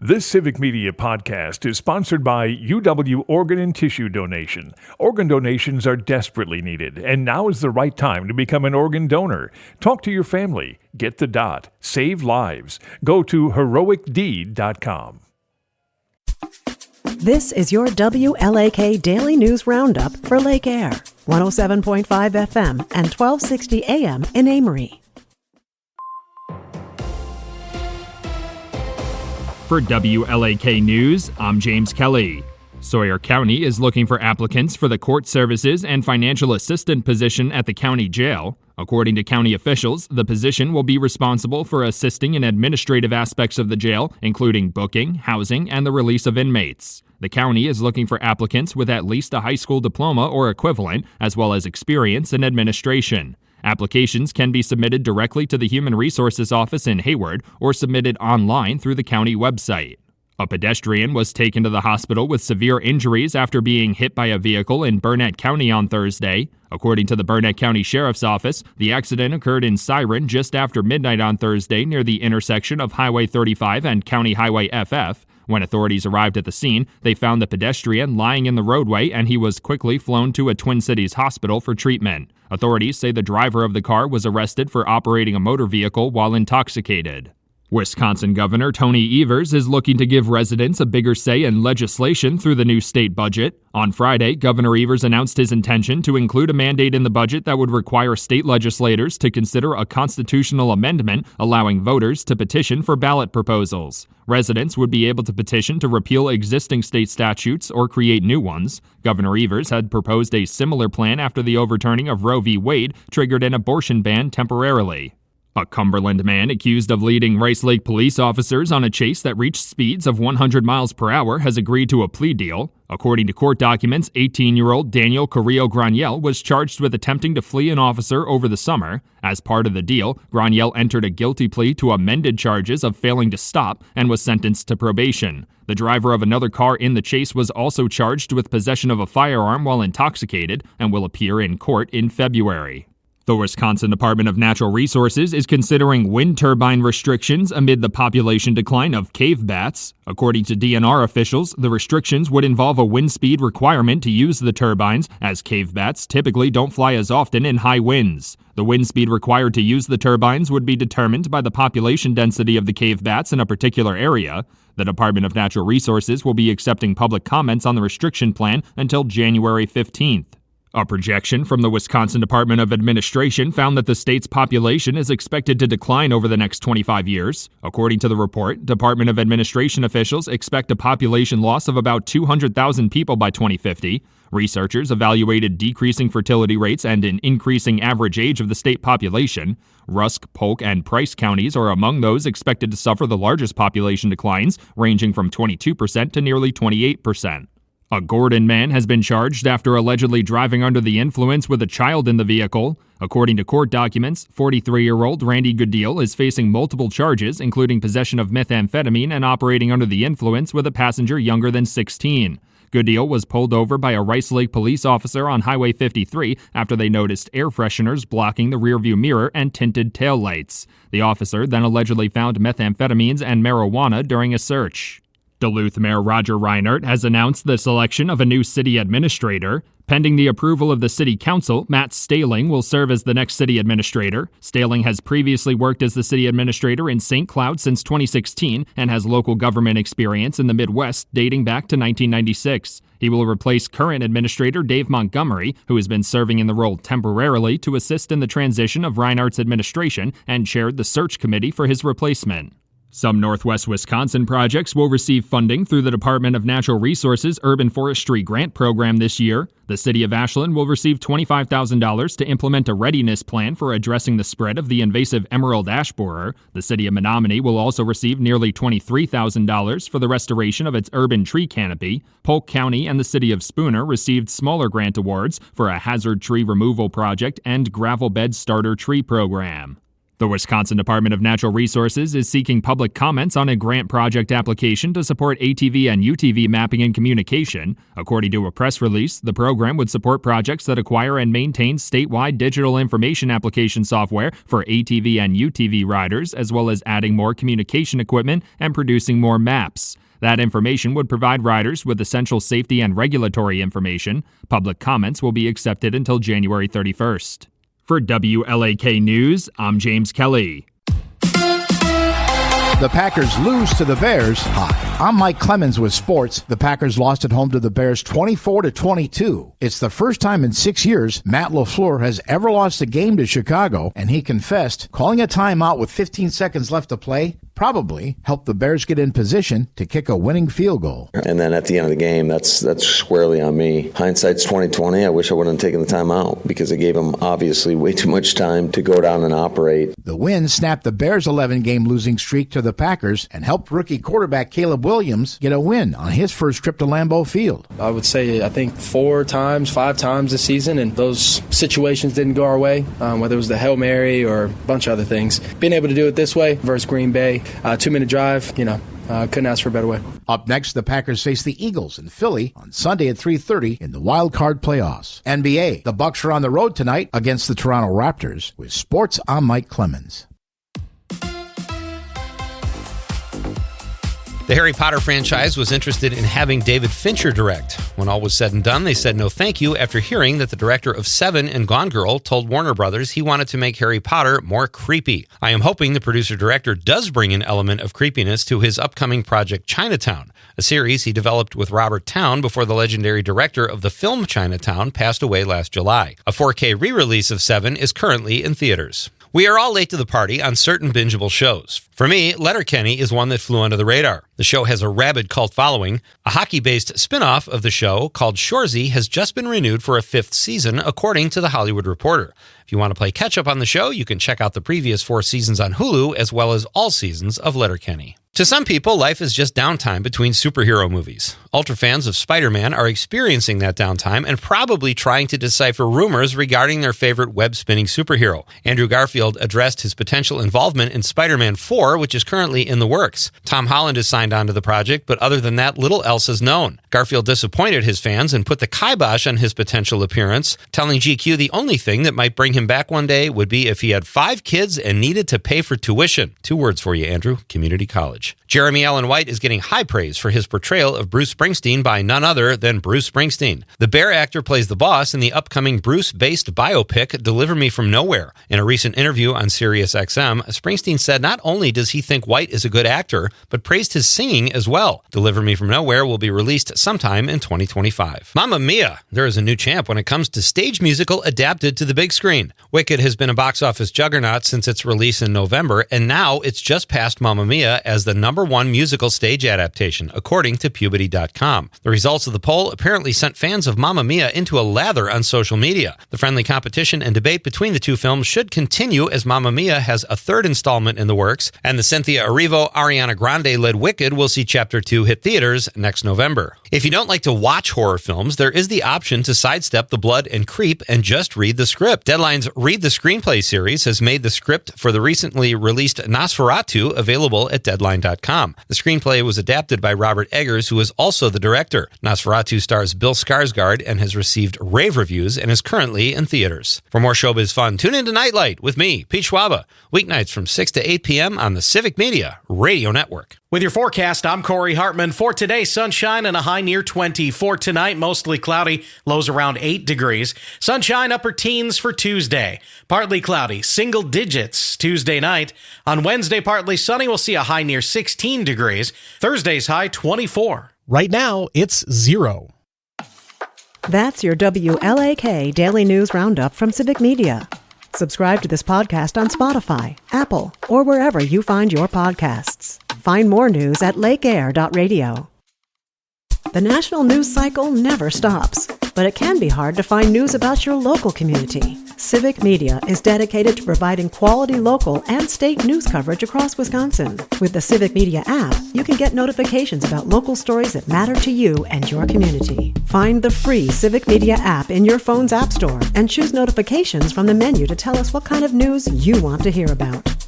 This Civic Media podcast is sponsored by UW Organ and Tissue Donation. Organ donations are desperately needed, and now is the right time to become an organ donor. Talk to your family. Get the dot. Save lives. Go to heroicdeed.com. This is your WLAK Daily News Roundup for Lake Air, 107.5 FM and 1260 AM in Amory. For WLAK News, I'm James Kelly. Sawyer County is looking for applicants for the court services and financial assistant position at the county jail. According to county officials, the position will be responsible for assisting in administrative aspects of the jail, including booking, housing, and the release of inmates. The county is looking for applicants with at least a high school diploma or equivalent, as well as experience in administration. Applications can be submitted directly to the Human Resources Office in Hayward or submitted online through the county website. A pedestrian was taken to the hospital with severe injuries after being hit by a vehicle in Burnett County on Thursday. According to the Burnett County Sheriff's Office, the accident occurred in Siren just after midnight on Thursday near the intersection of Highway 35 and County Highway FF. When authorities arrived at the scene, they found the pedestrian lying in the roadway and he was quickly flown to a Twin Cities hospital for treatment. Authorities say the driver of the car was arrested for operating a motor vehicle while intoxicated. Wisconsin Governor Tony Evers is looking to give residents a bigger say in legislation through the new state budget. On Friday, Governor Evers announced his intention to include a mandate in the budget that would require state legislators to consider a constitutional amendment allowing voters to petition for ballot proposals. Residents would be able to petition to repeal existing state statutes or create new ones. Governor Evers had proposed a similar plan after the overturning of Roe v. Wade triggered an abortion ban temporarily. A Cumberland man accused of leading Rice Lake police officers on a chase that reached speeds of 100 miles per hour has agreed to a plea deal. According to court documents, 18-year-old Daniel Carrillo-Graniel was charged with attempting to flee an officer over the summer. As part of the deal, Graniel entered a guilty plea to amended charges of failing to stop and was sentenced to probation. The driver of another car in the chase was also charged with possession of a firearm while intoxicated and will appear in court in February. The Wisconsin Department of Natural Resources is considering wind turbine restrictions amid the population decline of cave bats. According to DNR officials, the restrictions would involve a wind speed requirement to use the turbines, as cave bats typically don't fly as often in high winds. The wind speed required to use the turbines would be determined by the population density of the cave bats in a particular area. The Department of Natural Resources will be accepting public comments on the restriction plan until January 15th. A projection from the Wisconsin Department of Administration found that the state's population is expected to decline over the next 25 years. According to the report, Department of Administration officials expect a population loss of about 200,000 people by 2050. Researchers evaluated decreasing fertility rates and an increasing average age of the state population. Rusk, Polk, and Price counties are among those expected to suffer the largest population declines, ranging from 22% to nearly 28%. A Gordon man has been charged after allegedly driving under the influence with a child in the vehicle. According to court documents, 43-year-old Randy Goodell is facing multiple charges, including possession of methamphetamine and operating under the influence with a passenger younger than 16. Goodell was pulled over by a Rice Lake police officer on Highway 53 after they noticed air fresheners blocking the rearview mirror and tinted taillights. The officer then allegedly found methamphetamines and marijuana during a search. Duluth Mayor Roger Reinert has announced the selection of a new city administrator. Pending the approval of the city council, Matt Staling will serve as the next city administrator. Staling has previously worked as the city administrator in St. Cloud since 2016 and has local government experience in the Midwest dating back to 1996. He will replace current administrator Dave Montgomery, who has been serving in the role temporarily to assist in the transition of Reinert's administration and chaired the search committee for his replacement. Some Northwest Wisconsin projects will receive funding through the Department of Natural Resources Urban Forestry Grant Program this year. The city of Ashland will receive $25,000 to implement a readiness plan for addressing the spread of the invasive emerald ash borer. The city of Menominee will also receive nearly $23,000 for the restoration of its urban tree canopy. Polk County and the city of Spooner received smaller grant awards for a hazard tree removal project and gravel bed starter tree program. The Wisconsin Department of Natural Resources is seeking public comments on a grant project application to support ATV and UTV mapping and communication. According to a press release, the program would support projects that acquire and maintain statewide digital information application software for ATV and UTV riders, as well as adding more communication equipment and producing more maps. That information would provide riders with essential safety and regulatory information. Public comments will be accepted until January 31st. For WLAK News, I'm James Kelly. The Packers lose to the Bears. Hi, I'm Mike Clemens with sports. The Packers lost at home to the Bears 24-22. It's the first time in 6 years Matt LaFleur has ever lost a game to Chicago, and he confessed calling a timeout with 15 seconds left to play probably helped the Bears get in position to kick a winning field goal. And then at the end of the game, that's squarely on me. Hindsight's 2020. I wish I wouldn't have taken the timeout because it gave them obviously way too much time to go down and operate. The win snapped the Bears' 11-game losing streak to the Packers and helped rookie quarterback Caleb Williams get a win on his first trip to Lambeau Field. I would say, I think 5 times this season, and those situations didn't go our way, whether it was the Hail Mary or a bunch of other things. Being able to do it this way versus Green Bay, 2-minute drive, couldn't ask for a better way. Up next, the Packers face the Eagles in Philly on Sunday at 3:30 in the wild card playoffs. NBA, the Bucks are on the road tonight against the Toronto Raptors. With sports, I'm Mike Clemens. The Harry Potter franchise was interested in having David Fincher direct. When all was said and done, they said no thank you after hearing that the director of Seven and Gone Girl told Warner Brothers he wanted to make Harry Potter more creepy. I am hoping the producer-director does bring an element of creepiness to his upcoming project Chinatown, a series he developed with Robert Towne before the legendary director of the film Chinatown passed away last July. A 4K re-release of Seven is currently in theaters. We are all late to the party on certain bingeable shows. For me, Letterkenny is one that flew under the radar. The show has a rabid cult following. A hockey-based spin-off of the show called Shoresy has just been renewed for a 5th season, according to The Hollywood Reporter. If you want to play catch-up on the show, you can check out the previous 4 seasons on Hulu, as well as all seasons of Letterkenny. To some people, life is just downtime between superhero movies. Ultra fans of Spider-Man are experiencing that downtime and probably trying to decipher rumors regarding their favorite web-spinning superhero. Andrew Garfield addressed his potential involvement in Spider-Man 4, which is currently in the works. Tom Holland is signed on to the project, but other than that, little else is known. Garfield disappointed his fans and put the kibosh on his potential appearance, telling GQ the only thing that might bring him back one day would be if he had 5 kids and needed to pay for tuition. 2 words for you, Andrew: community college. Jeremy Allen White is getting high praise for his portrayal of Bruce Springsteen by none other than Bruce Springsteen. The Bear actor plays the boss in the upcoming Bruce-based biopic Deliver Me From Nowhere. In a recent interview on SiriusXM, Springsteen said not only does he think White is a good actor, but praised his singing as well. Deliver Me From Nowhere will be released sometime in 2025. Mamma Mia! There is a new champ when it comes to stage musical adapted to the big screen. Wicked has been a box office juggernaut since its release in November, and now it's just passed Mamma Mia as the #1 musical stage adaptation, according to Puberty.com. The results of the poll apparently sent fans of Mamma Mia into a lather on social media. The friendly competition and debate between the 2 films should continue as Mamma Mia has a 3rd installment in the works, and the Cynthia Erivo, Ariana Grande-led Wicked will see Chapter 2 hit theaters next November. If you don't like to watch horror films, there is the option to sidestep the blood and creep and just read the script. Deadline's Read the Screenplay series has made the script for the recently released Nosferatu available at Deadline.com. The screenplay was adapted by Robert Eggers, who is also the director. Nosferatu stars Bill Skarsgård and has received rave reviews and is currently in theaters. For more showbiz fun, tune into Nightlight with me, Pete Schwaba, weeknights from 6 to 8 p.m. on the Civic Media Radio Network. With your forecast, I'm Corey Hartman. For today, sunshine and a high near 20. For tonight, mostly cloudy, lows around 8 degrees. Sunshine, upper teens for Tuesday. Partly cloudy, single digits Tuesday night. On Wednesday, partly sunny, we'll see a high near 16 degrees. Thursday's high, 24. Right now, it's 0. That's your WLAK Daily News Roundup from Civic Media. Subscribe to this podcast on Spotify, Apple, or wherever you find your podcasts. Find more news at lakeair.radio. The national news cycle never stops. but it can be hard to find news about your local community. Civic Media is dedicated to providing quality local and state news coverage across Wisconsin. With the Civic Media app, you can get notifications about local stories that matter to you and your community. Find the free Civic Media app in your phone's app store and choose notifications from the menu to tell us what kind of news you want to hear about.